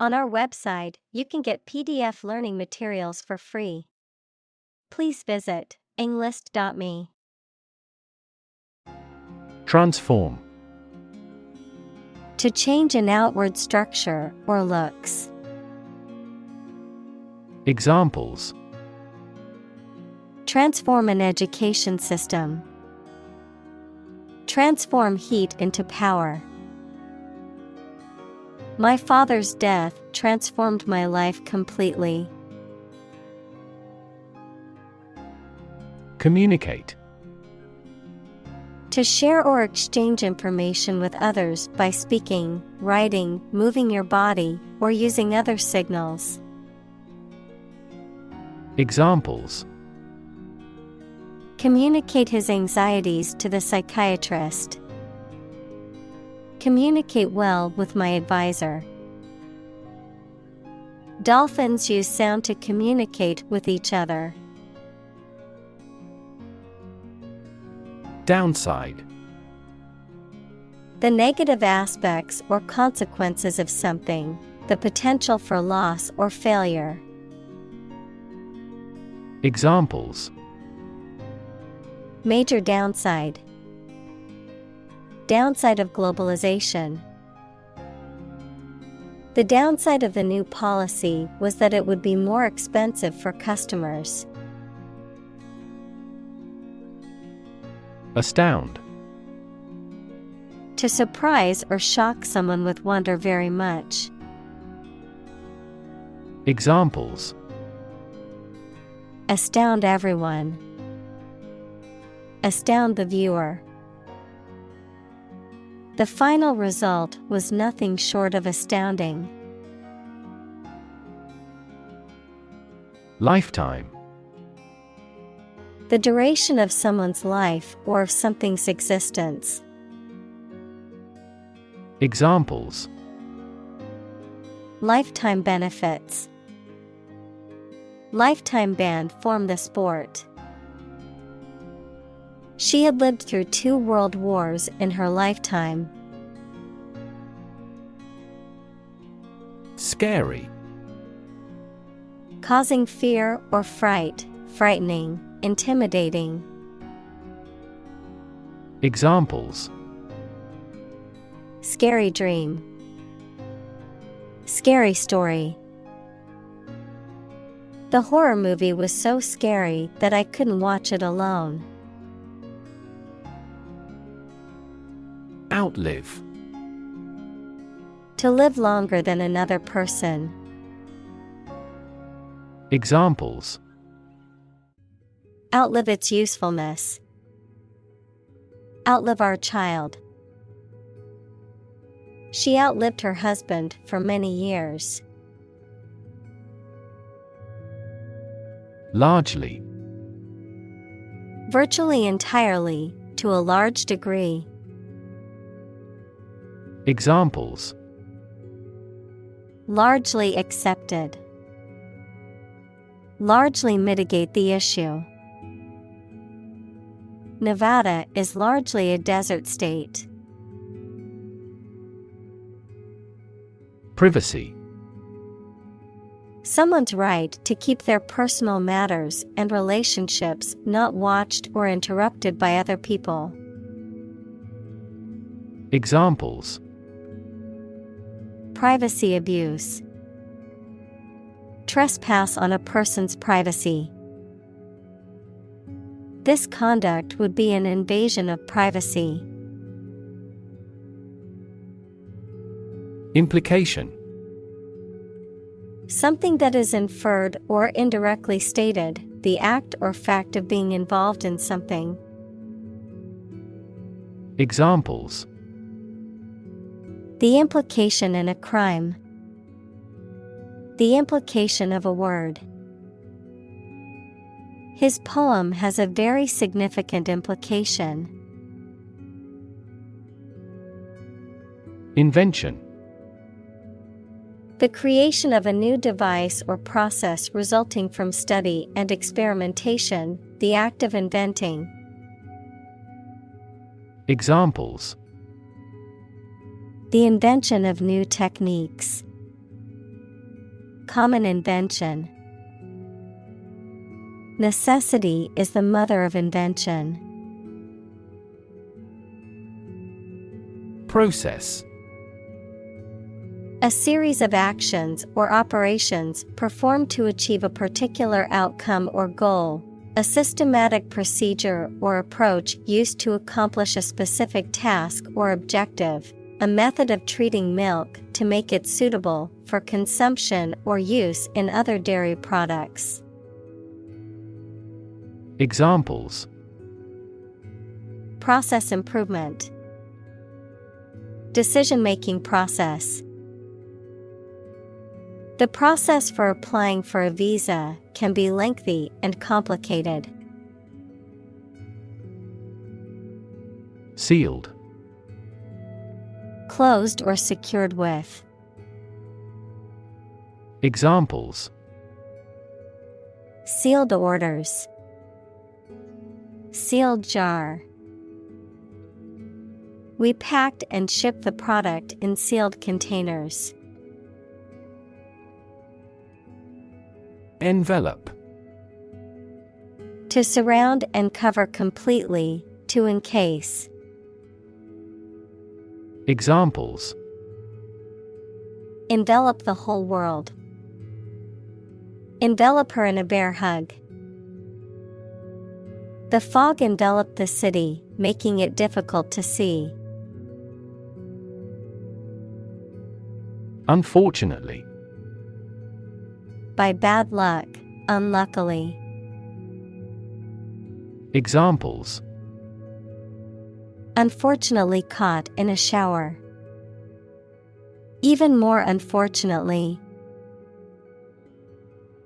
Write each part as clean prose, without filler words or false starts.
On our website, you can get PDF learning materials for free. Please visit englist.me. Transform. To change an outward structure or looks. Examples: Transform an education system. Transform heat into power. My father's death transformed my life completely. Communicate. To share or exchange information with others by speaking, writing, moving your body, or using other signals. Examples: Communicate his anxieties to the psychiatrist. Communicate well with my advisor. Dolphins use sound to communicate with each other. Downside. The negative aspects or consequences of something, the potential for loss or failure. Examples: Major downside. Downside of globalization. The downside of the new policy was that it would be more expensive for customers. Astound. To surprise or shock someone with wonder very much. Examples: Astound everyone. Astound the viewer. The final result was nothing short of astounding. Lifetime. The duration of someone's life or of something's existence. Examples: Lifetime benefits. Lifetime ban from the sport. She had lived through 2 world wars in her lifetime. Scary. Causing fear or fright, frightening, intimidating. Examples: Scary dream. Scary story. The horror movie was so scary that I couldn't watch it alone. Outlive. To live longer than another person. Examples: Outlive its usefulness. Outlive our child. She outlived her husband for many years. Largely. Virtually entirely, to a large degree. Examples: Largely accepted. Largely mitigate the issue. Nevada is largely a desert state. Privacy. Someone's right to keep their personal matters and relationships not watched or interrupted by other people. Examples: Privacy abuse. Trespass on a person's privacy. This conduct would be an invasion of privacy. Implication. Something that is inferred or indirectly stated, the act or fact of being involved in something. Examples: The implication in a crime. The implication of a word. His poem has a very significant implication. Invention. The creation of a new device or process resulting from study and experimentation, the act of inventing. Examples: The invention of new techniques. common invention. Necessity is the mother of invention. Process. A series of actions or operations performed to achieve a particular outcome or goal. A systematic procedure or approach used to accomplish a specific task or objective. A method of treating milk to make it suitable for consumption or use in other dairy products. Examples: Process improvement. Decision-making process. The process for applying for a visa can be lengthy and complicated. Sealed. Closed or secured with. Examples: Sealed orders. Sealed jar. We packed and shipped the product in sealed containers. Envelope. To surround and cover completely, to encase. Examples: Envelop the whole world. Envelop her in a bear hug. The fog enveloped the city, making it difficult to see. Unfortunately. By bad luck, unluckily. Examples: Unfortunately caught in a shower. Even more unfortunately.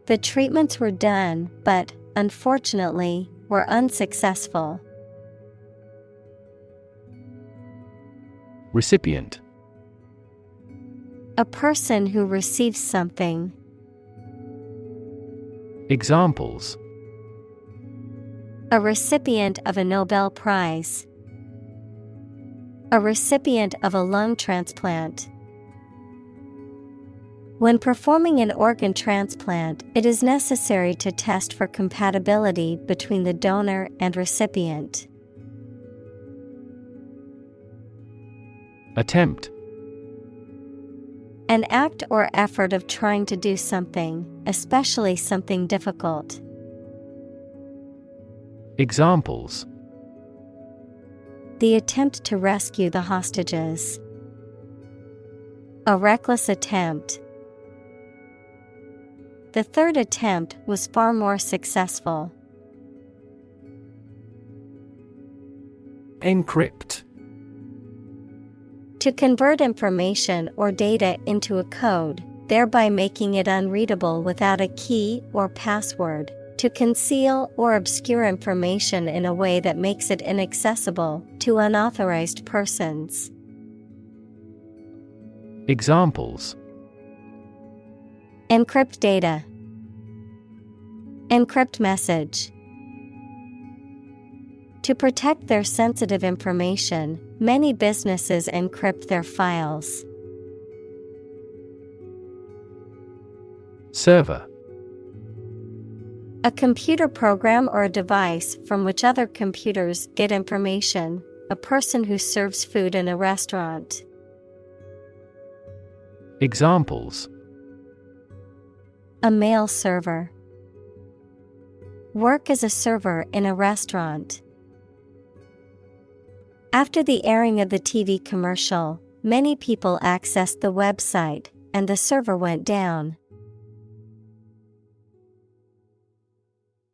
The treatments were done, but, unfortunately, were unsuccessful. Recipient. A person who receives something. Examples: A recipient of a Nobel Prize. A recipient of a lung transplant. When performing an organ transplant, it is necessary to test for compatibility between the donor and recipient. Attempt. An act or effort of trying to do something, especially something difficult. Examples: The attempt to rescue the hostages. A reckless attempt. The third attempt was far more successful. Encrypt. To convert information or data into a code, thereby making it unreadable without a key or password. To conceal or obscure information in a way that makes it inaccessible to unauthorized persons. Examples: Encrypt data. Encrypt message. To protect their sensitive information, many businesses encrypt their files. Server. A computer program or a device from which other computers get information. A person who serves food in a restaurant. Examples: A mail server. Work as a server in a restaurant. After the airing of the TV commercial, many people accessed the website, and the server went down.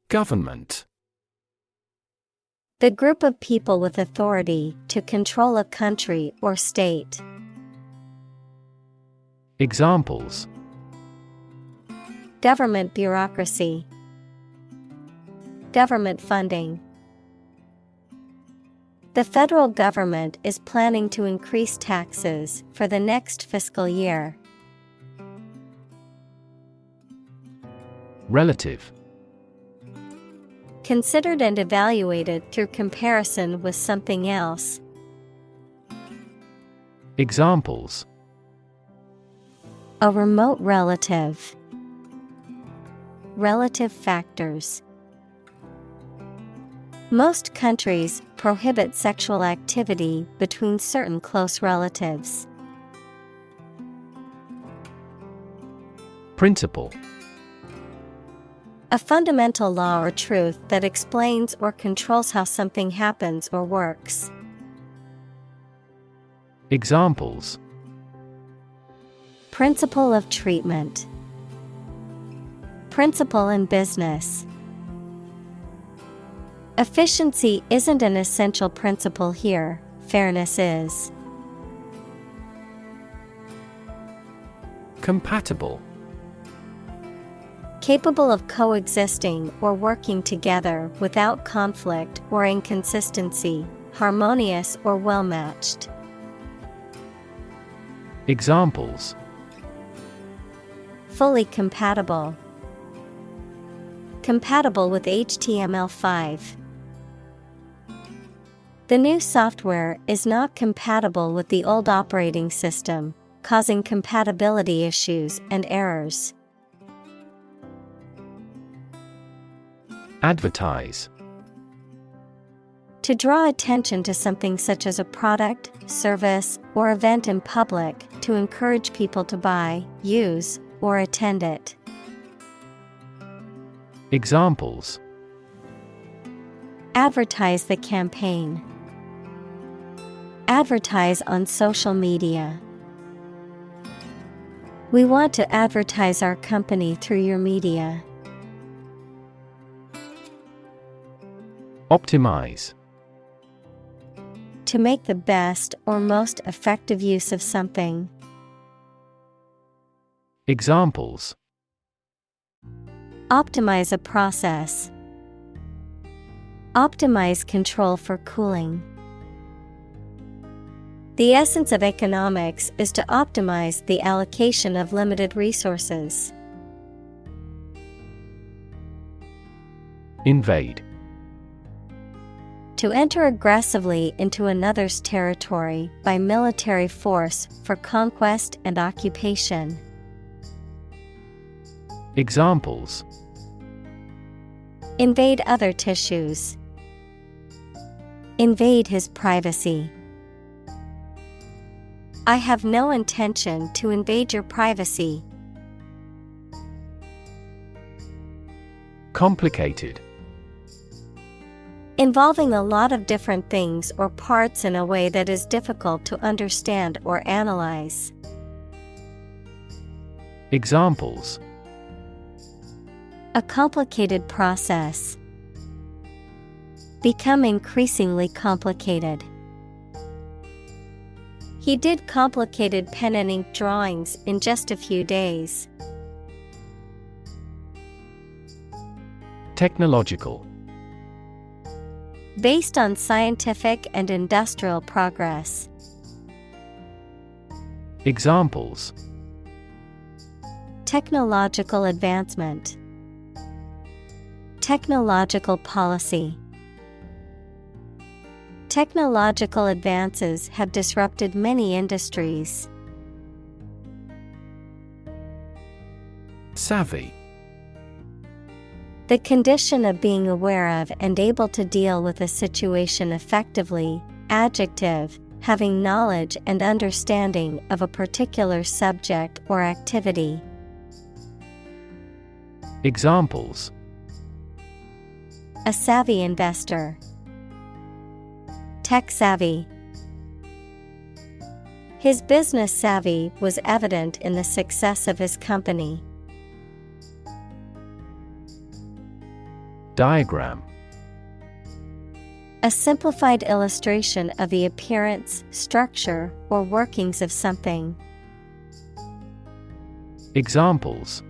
Government. The group of people with authority to control a country or state. Examples: Government bureaucracy. Government funding. The federal government is planning to increase taxes for the next fiscal year. Relative. Considered and evaluated through comparison with something else. Examples: A remote relative. relative factors. Most countries prohibit sexual activity between certain close relatives. Principle. A fundamental law or truth that explains or controls how something happens or works. Examples. Principle of treatment. Principle in business. Efficiency isn't an essential principle here, fairness is. Compatible. Capable of coexisting or working together without conflict or inconsistency, harmonious or well-matched. Examples. Fully compatible. Compatible with HTML5. The new software is not compatible with the old operating system, causing compatibility issues and errors. Advertise. To draw attention to something such as a product, service, or event in public to encourage people to buy, use, or attend it. Examples. Advertise the campaign. Advertise on social media. We want to advertise our company through your media. Optimize. To make the best or most effective use of something. Examples. Optimize a process. Optimize control for cooling. The essence of economics is to optimize the allocation of limited resources. Invade. To enter aggressively into another's territory by military force for conquest and occupation. Examples. Invade other tissues. Invade his privacy. I have no intention to invade your privacy. Complicated. Involving a lot of different things or parts in a way that is difficult to understand or analyze. Examples. A complicated process. Become increasingly complicated. He did complicated pen and ink drawings in just a few days. Technological. Based on scientific and industrial progress. Examples. Technological advancement. Technological policy. Technological advances have disrupted many industries. Savvy. The condition of being aware of and able to deal with a situation effectively. Adjective, having knowledge and understanding of a particular subject or activity. Examples. A savvy investor. Tech savvy. His business savvy was evident in the success of his company. Diagram. A simplified illustration of the appearance, structure, or workings of something. Examples.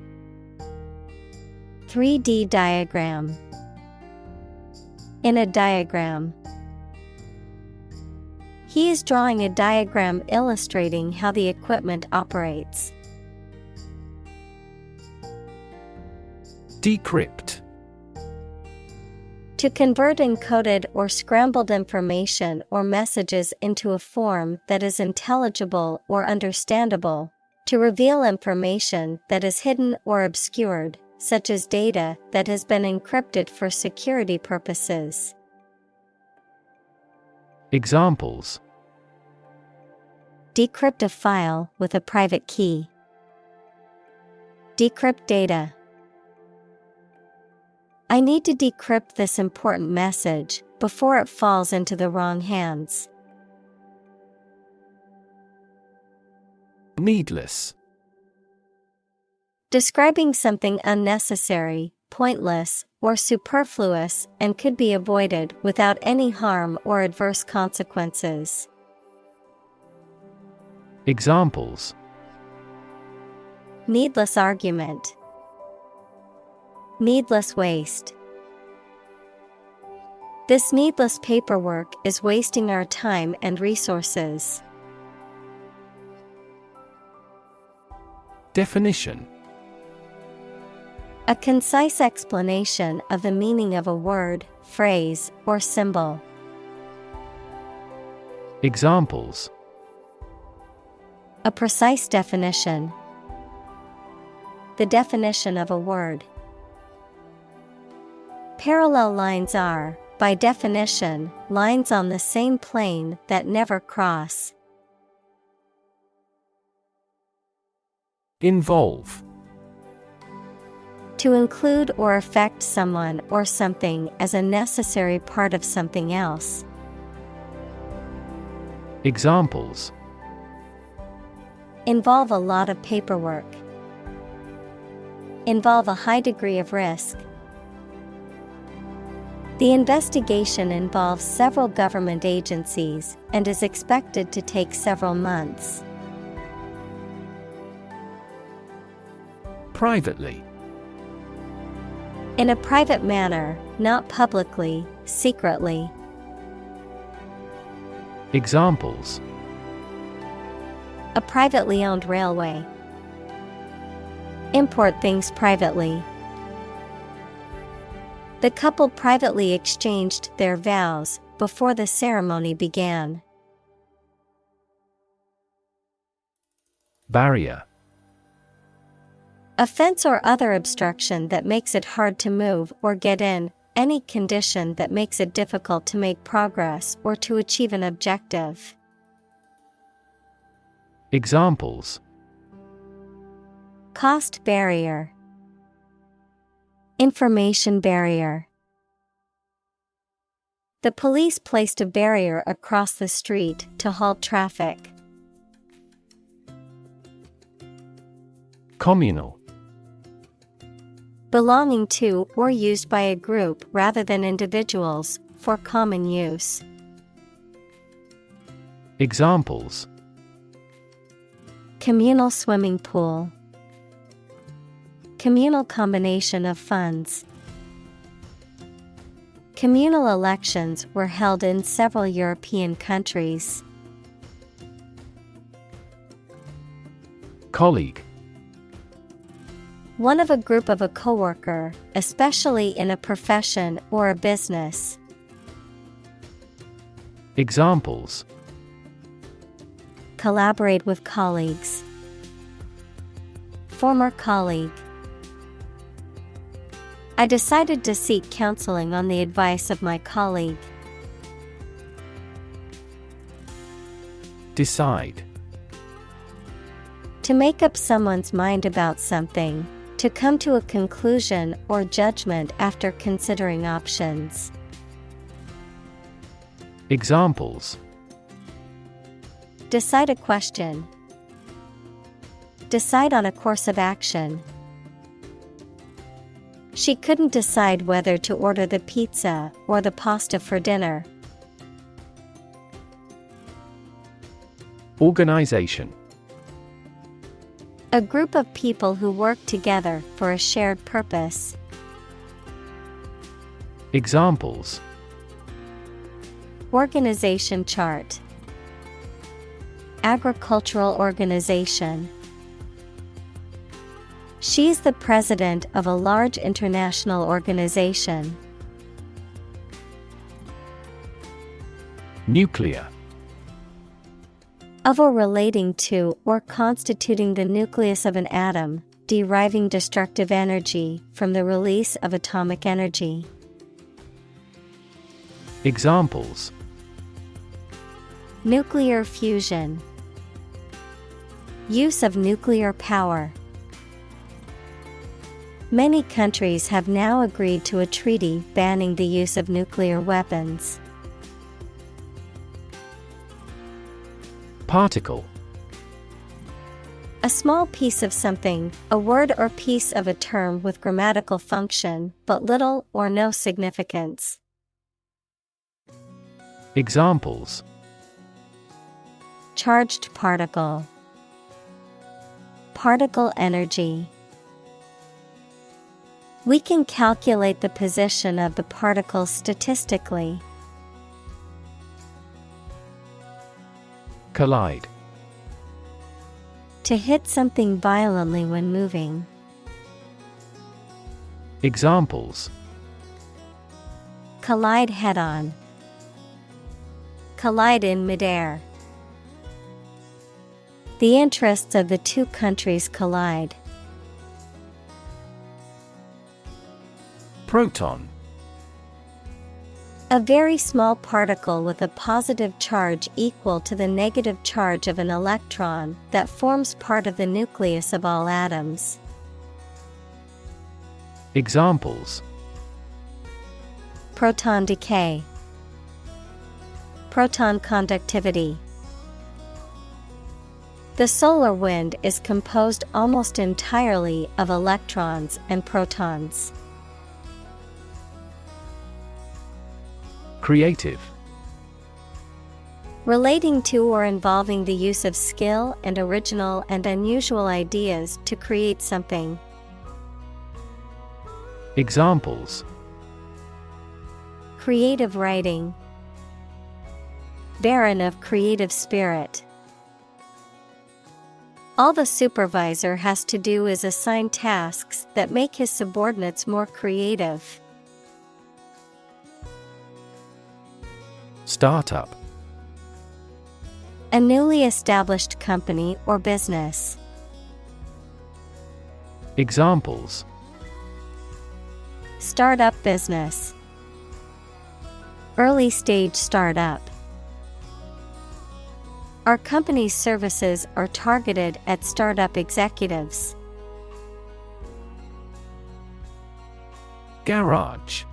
3D diagram. In a diagram. He is drawing a diagram illustrating how the equipment operates. Decrypt. To convert encoded or scrambled information or messages into a form that is intelligible or understandable. To reveal information that is hidden or obscured, such as data that has been encrypted for security purposes. Examples: Decrypt a file with a private key. Decrypt data. I need to decrypt this important message before it falls into the wrong hands. Needless. Describing something unnecessary, pointless, or superfluous and could be avoided without any harm or adverse consequences. Examples: Needless argument. Needless waste. This needless paperwork is wasting our time and resources. Definition: A concise explanation of the meaning of a word, phrase, or symbol. Examples: A precise definition. The definition of a word. Parallel lines are, by definition, lines on the same plane that never cross. Involve. To include or affect someone or something as a necessary part of something else. Examples: Involve a lot of paperwork. Involve a high degree of risk. The investigation involves several government agencies and is expected to take several months. Privately. In a private manner, not publicly, secretly. Examples: A privately owned railway. Import things privately. The couple privately exchanged their vows before the ceremony began. Barrier. A fence or other obstruction that makes it hard to move or get in, any condition that makes it difficult to make progress or to achieve an objective. Examples: Cost barrier. Information barrier. The police placed a barrier across the street to halt traffic. Communal. Belonging to or used by a group rather than individuals, for common use. Examples: Communal swimming pool. Communal combination of funds. Communal elections were held in several European countries. Colleague. One of a group of a coworker, especially in a profession or a business. Examples: Collaborate with colleagues. Former colleague. I decided to seek counseling on the advice of my colleague. Decide. To make up someone's mind about something, to come to a conclusion or judgment after considering options. Examples: Decide a question. Decide on a course of action. She couldn't decide whether to order the pizza or the pasta for dinner. Organization. A group of people who work together for a shared purpose. Examples: Organization chart. Agricultural organization. She's the president of a large international organization. Nuclear. Of or relating to or constituting the nucleus of an atom, deriving destructive energy from the release of atomic energy. Examples: Nuclear fusion. Use of nuclear power. Many countries have now agreed to a treaty banning the use of nuclear weapons. Particle. A small piece of something, a word or piece of a term with grammatical function, but little or no significance. Examples: Charged particle. Particle energy. We can calculate the position of the particle statistically. Collide. To hit something violently when moving. Examples: Collide head-on. Collide in midair. The interests of the two countries collide. Proton. A very small particle with a positive charge equal to the negative charge of an electron that forms part of the nucleus of all atoms. Examples: Proton decay. Proton conductivity. The solar wind is composed almost entirely of electrons and protons. Creative. Relating to or involving the use of skill and original and unusual ideas to create something. Examples: Creative writing. Barren of creative spirit. All the supervisor has to do is assign tasks that make his subordinates more creative. Startup. A newly established company or business. Examples: Startup business. Early stage startup. Our company's services are targeted at startup executives. Garage.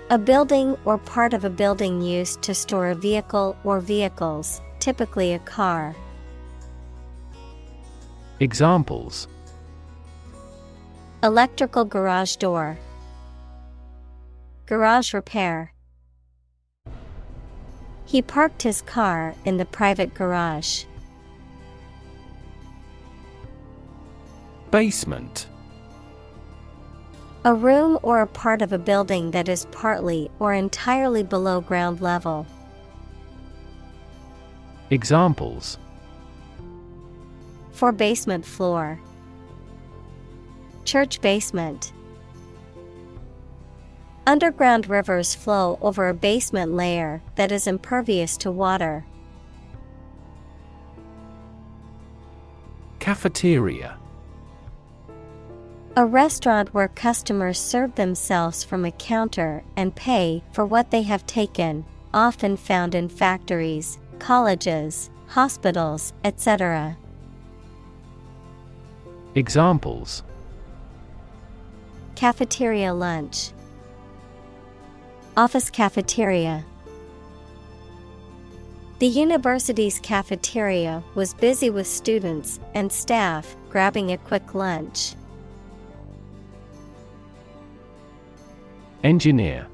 A building or part of a building used to store a vehicle or vehicles, typically a car. Examples: Electrical garage door. Garage repair. He parked his car in the private garage. Basement. A room or a part of a building that is partly or entirely below ground level. Examples: For basement floor. Church basement. Underground rivers flow over a basement layer that is impervious to water. Cafeteria. A restaurant where customers serve themselves from a counter and pay for what they have taken, often found in factories, colleges, hospitals, etc. Examples: Cafeteria lunch. Office cafeteria. The university's cafeteria was busy with students and staff grabbing a quick lunch. Engineer.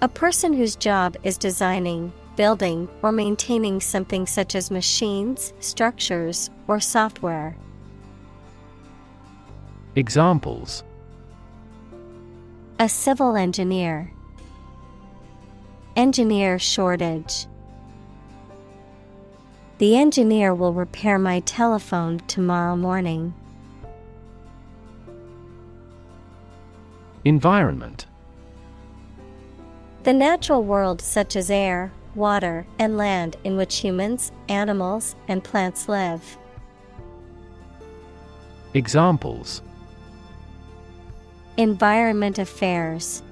A person whose job is designing, building, or maintaining something such as machines, structures, or software. Examples: A civil engineer. Engineer shortage. The engineer will repair my telephone tomorrow morning. Environment. The natural world such as air, water, and land in which humans, animals, and plants live. Examples: environment affairs,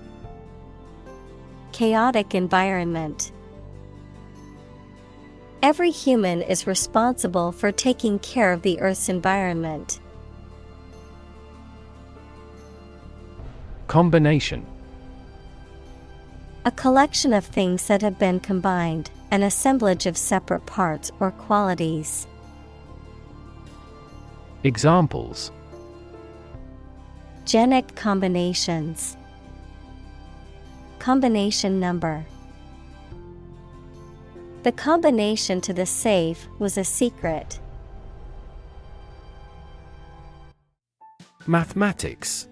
chaotic environment. Every human is responsible for taking care of the Earth's environment. Combination: a collection of things that have been combined, an assemblage of separate parts or qualities. Examples: Genic combinations, combination number. The combination to the safe was a secret. Mathematics: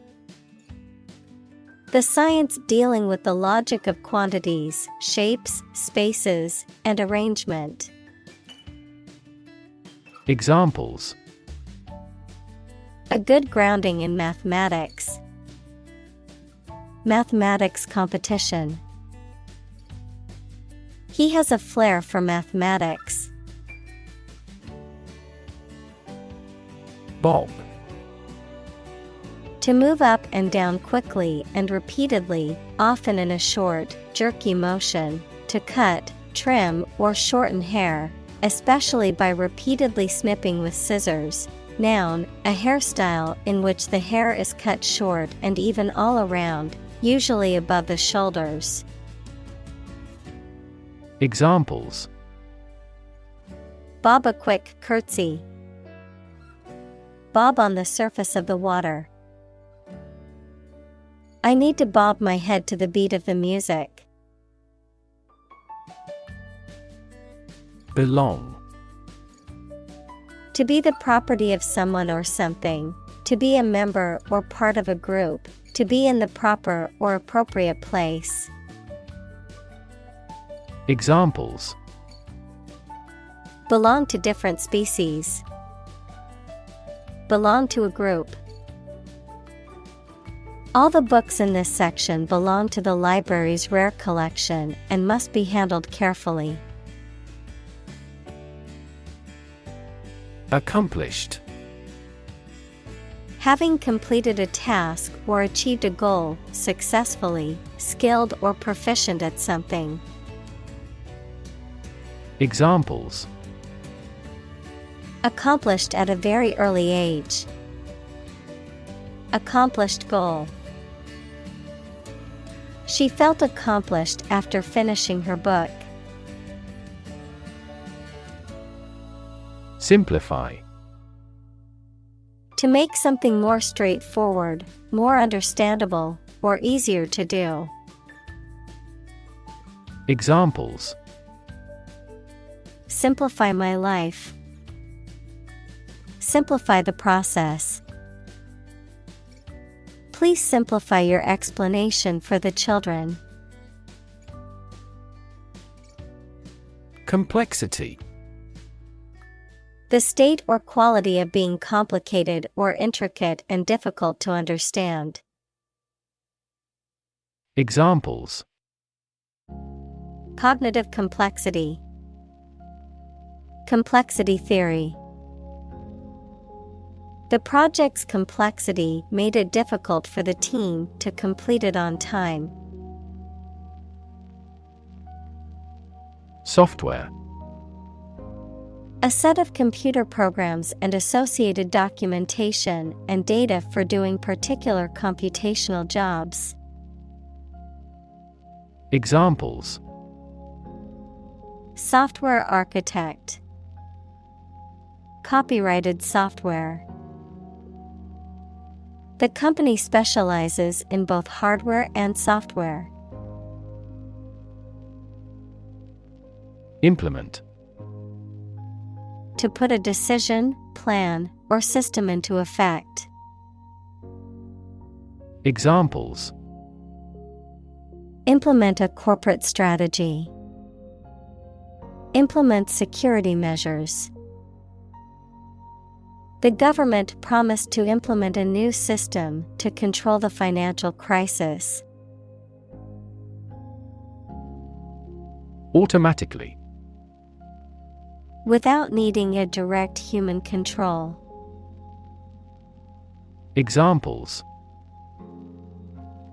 the science dealing with the logic of quantities, shapes, spaces, and arrangement. Examples: a good grounding in mathematics. Mathematics competition. He has a flair for mathematics. Bob: to move up and down quickly and repeatedly, often in a short, jerky motion, to cut, trim, or shorten hair, especially by repeatedly snipping with scissors. Noun, a hairstyle in which the hair is cut short and even all around, usually above the shoulders. Examples: bob a quick curtsy. Bob on the surface of the water. I need to bob my head to the beat of the music. Belong: to be the property of someone or something, to be a member or part of a group, to be in the proper or appropriate place. Examples: belong to different species. Belong to a group. All the books in this section belong to the library's rare collection and must be handled carefully. Accomplished: having completed a task or achieved a goal successfully, skilled or proficient at something. Examples: accomplished at a very early age. Accomplished goal. She felt accomplished after finishing her book. Simplify: to make something more straightforward, more understandable, or easier to do. Examples: simplify my life. Simplify the process. Please simplify your explanation for the children. Complexity: the state or quality of being complicated or intricate and difficult to understand. Examples: cognitive complexity. Complexity theory. The project's complexity made it difficult for the team to complete it on time. Software: a set of computer programs and associated documentation and data for doing particular computational jobs. Examples: software architect. Copyrighted software. The company specializes in both hardware and software. Implement: to put a decision, plan, or system into effect. Examples: implement a corporate strategy. Implement security measures. The government promised to implement a new system to control the financial crisis. Automatically: without needing a direct human control. Examples: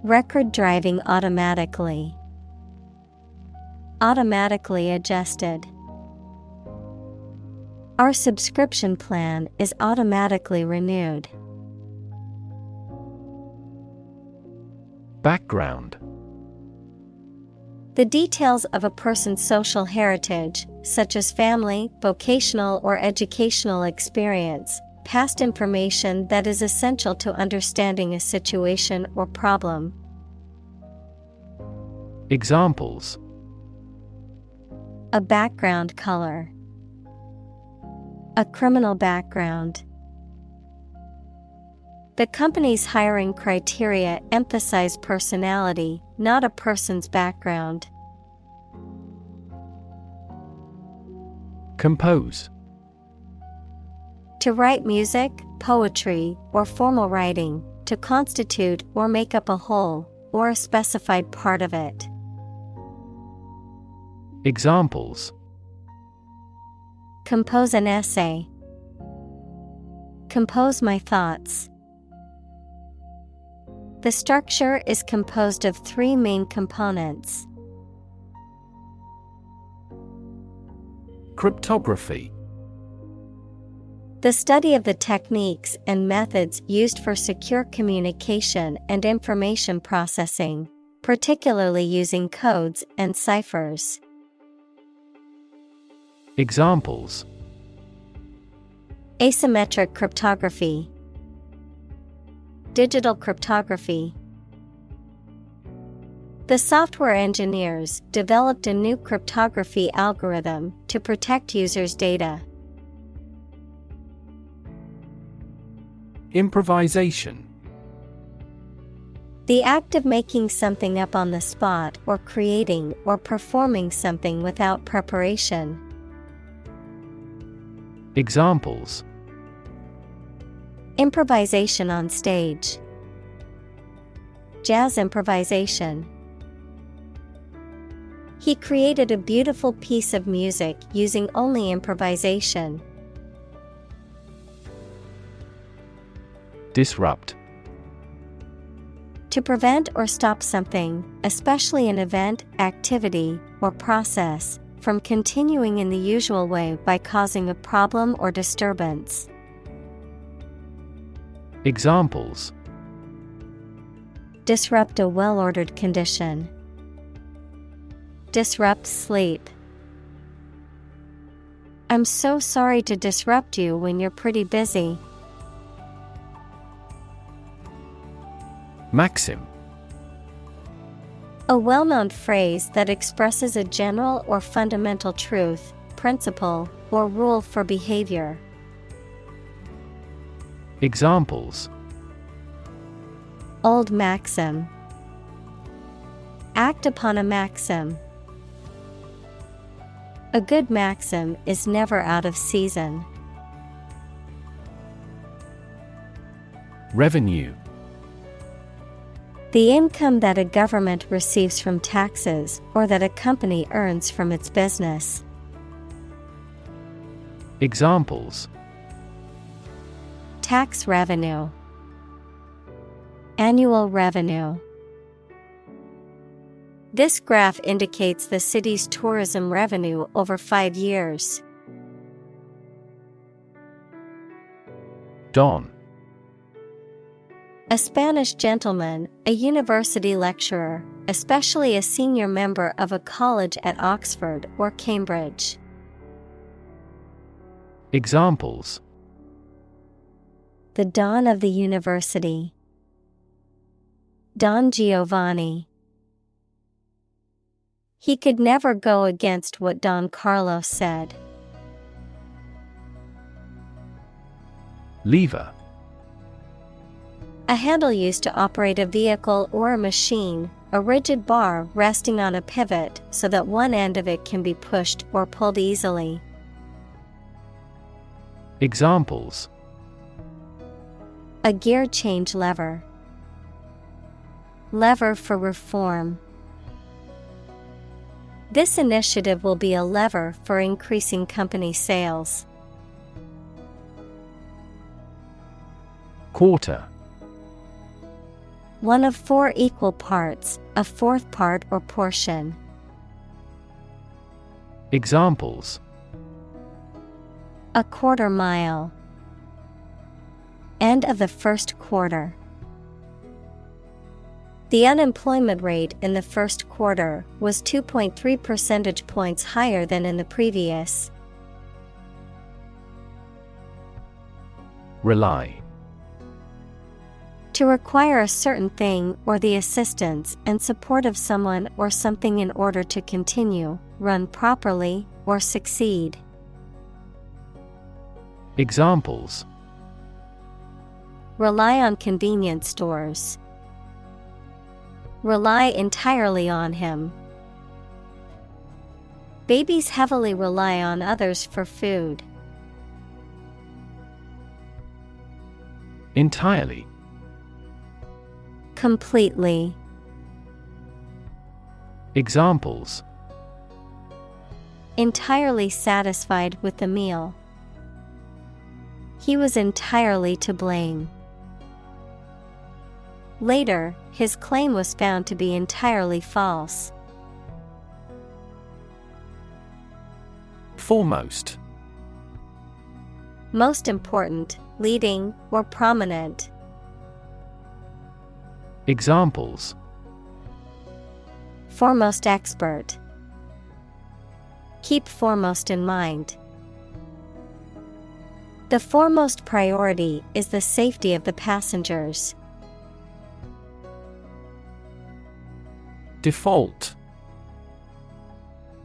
record driving automatically. Automatically adjusted. Our subscription plan is automatically renewed. Background: the details of a person's social heritage, such as family, vocational or educational experience, past information that is essential to understanding a situation or problem. Examples: a background color. A criminal background. The company's hiring criteria emphasize personality, not a person's background. Compose: to write music, poetry, or formal writing, to constitute or make up a whole, or a specified part of it. Examples: compose an essay. Compose my thoughts. The structure is composed of 3 main components. Cryptography: the study of the techniques and methods used for secure communication and information processing, particularly using codes and ciphers. Examples: asymmetric cryptography. Digital cryptography. The software engineers developed a new cryptography algorithm to protect users' data. Improvisation: the act of making something up on the spot or creating or performing something without preparation. Examples: improvisation on stage. Jazz improvisation. He created a beautiful piece of music using only improvisation. Disrupt: to prevent or stop something, especially an event, activity, or process, from continuing in the usual way by causing a problem or disturbance. Examples: disrupt a well-ordered condition. Disrupt sleep. I'm so sorry to disrupt you when you're pretty busy. Maxim: a well-known phrase that expresses a general or fundamental truth, principle, or rule for behavior. Examples: old maxim. Act upon a maxim. A good maxim is never out of season. Revenue: the income that a government receives from taxes or that a company earns from its business. Examples: tax revenue. Annual revenue. This graph indicates the city's tourism revenue over 5 years. Don: a Spanish gentleman, a university lecturer, especially a senior member of a college at Oxford or Cambridge. Examples: the Don of the university. Don Giovanni. He could never go against what Don Carlos said. Lever: a handle used to operate a vehicle or a machine, a rigid bar resting on a pivot so that one end of it can be pushed or pulled easily. Examples: a gear change lever. Lever for reform. This initiative will be a lever for increasing company sales. Quarter: One of four equal parts, a fourth part or portion. Examples: A quarter mile. End of the first quarter. The unemployment rate in the first quarter was 2.3 percentage points higher than in the previous. Rely. To require a certain thing or the assistance and support of someone or something in order to continue, run properly, or succeed. Examples: Rely on convenience stores. Rely entirely on him. Babies heavily rely on others for food. Entirely. Completely. Examples: Entirely satisfied with the meal. He was entirely to blame. Later, his claim was found to be entirely false. Foremost. Most important, leading, or prominent. Examples: Foremost expert. Keep foremost in mind. The foremost priority is the safety of the passengers. Default.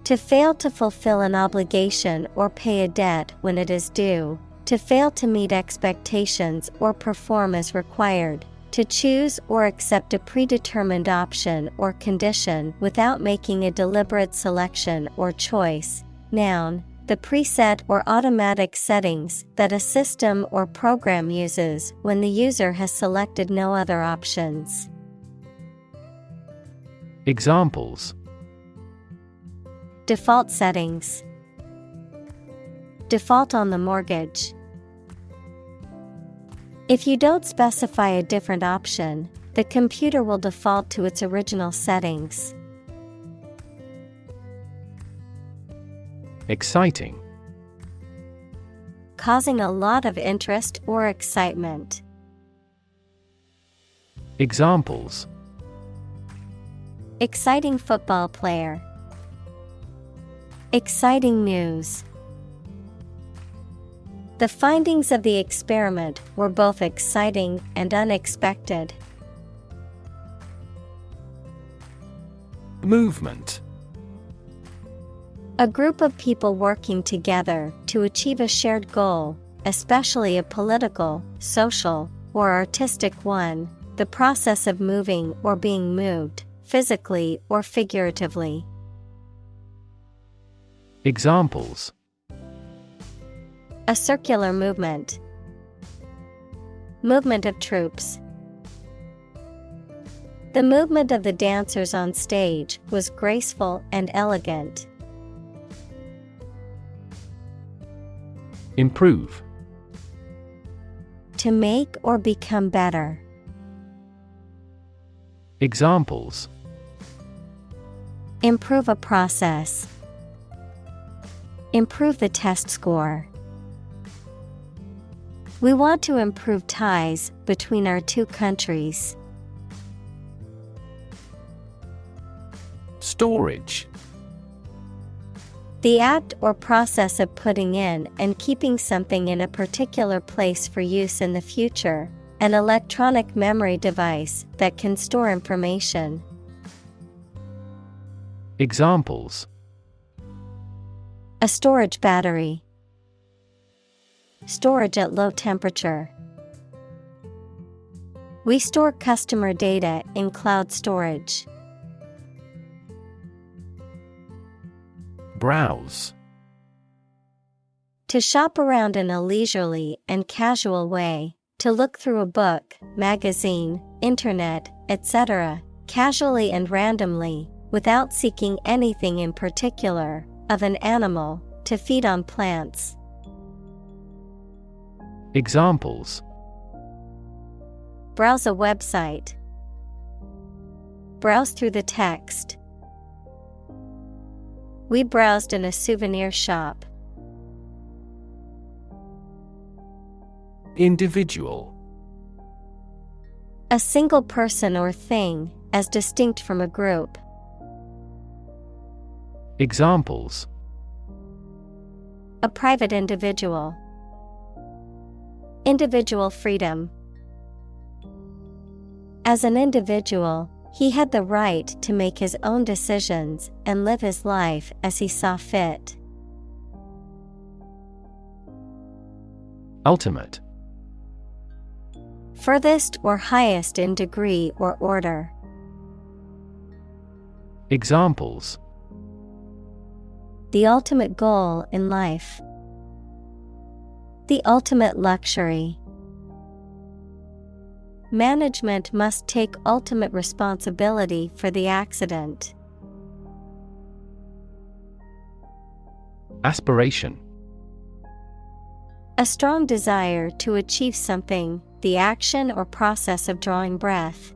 To fail to fulfill an obligation or pay a debt when it is due. To fail to meet expectations or perform as required. To choose or accept a predetermined option or condition without making a deliberate selection or choice. Noun, the preset or automatic settings that a system or program uses when the user has selected no other options. Examples: Default settings. Default on the mortgage. If you don't specify a different option, the computer will default to its original settings. Exciting. Causing a lot of interest or excitement. Examples: Exciting football player. Exciting news. The findings of the experiment were both exciting and unexpected. Movement. A group of people working together to achieve a shared goal, especially a political, social, or artistic one, the process of moving or being moved, physically or figuratively. Examples: A circular movement. Movement of troops. The movement of the dancers on stage was graceful and elegant. Improve. To make or become better. Examples: Improve a process. Improve the test score. We want to improve ties between our two countries. Storage. The act or process of putting in and keeping something in a particular place for use in the future, an electronic memory device that can store information. Examples: A storage battery. Storage at low temperature. We store customer data in cloud storage. Browse. To shop around in a leisurely and casual way, to look through a book, magazine, internet, etc., casually and randomly, without seeking anything in particular, of an animal, to feed on plants. Examples: Browse a website. browse through the text. We browsed in a souvenir shop. Individual. A single person or thing, as distinct from a group. Examples: A private individual. Individual freedom. As an individual, he had the right to make his own decisions and live his life as he saw fit. Ultimate. Furthest or highest in degree or order. Examples: The ultimate goal in life. The ultimate luxury. Management must take ultimate responsibility for the accident. Aspiration. A strong desire to achieve something, the action or process of drawing breath.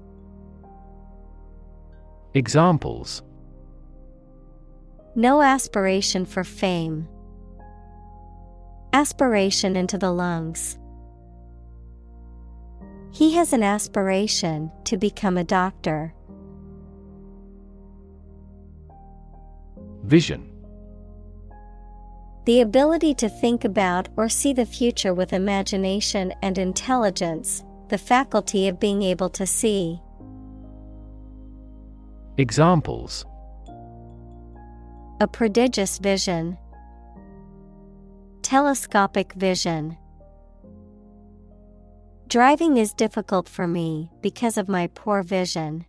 Examples: No aspiration for fame. Aspiration into the lungs. He has an aspiration to become a doctor. Vision. The ability to think about or see the future with imagination and intelligence, the faculty of being able to see. Examples: A prodigious vision. Telescopic vision. Driving is difficult for me because of my poor vision.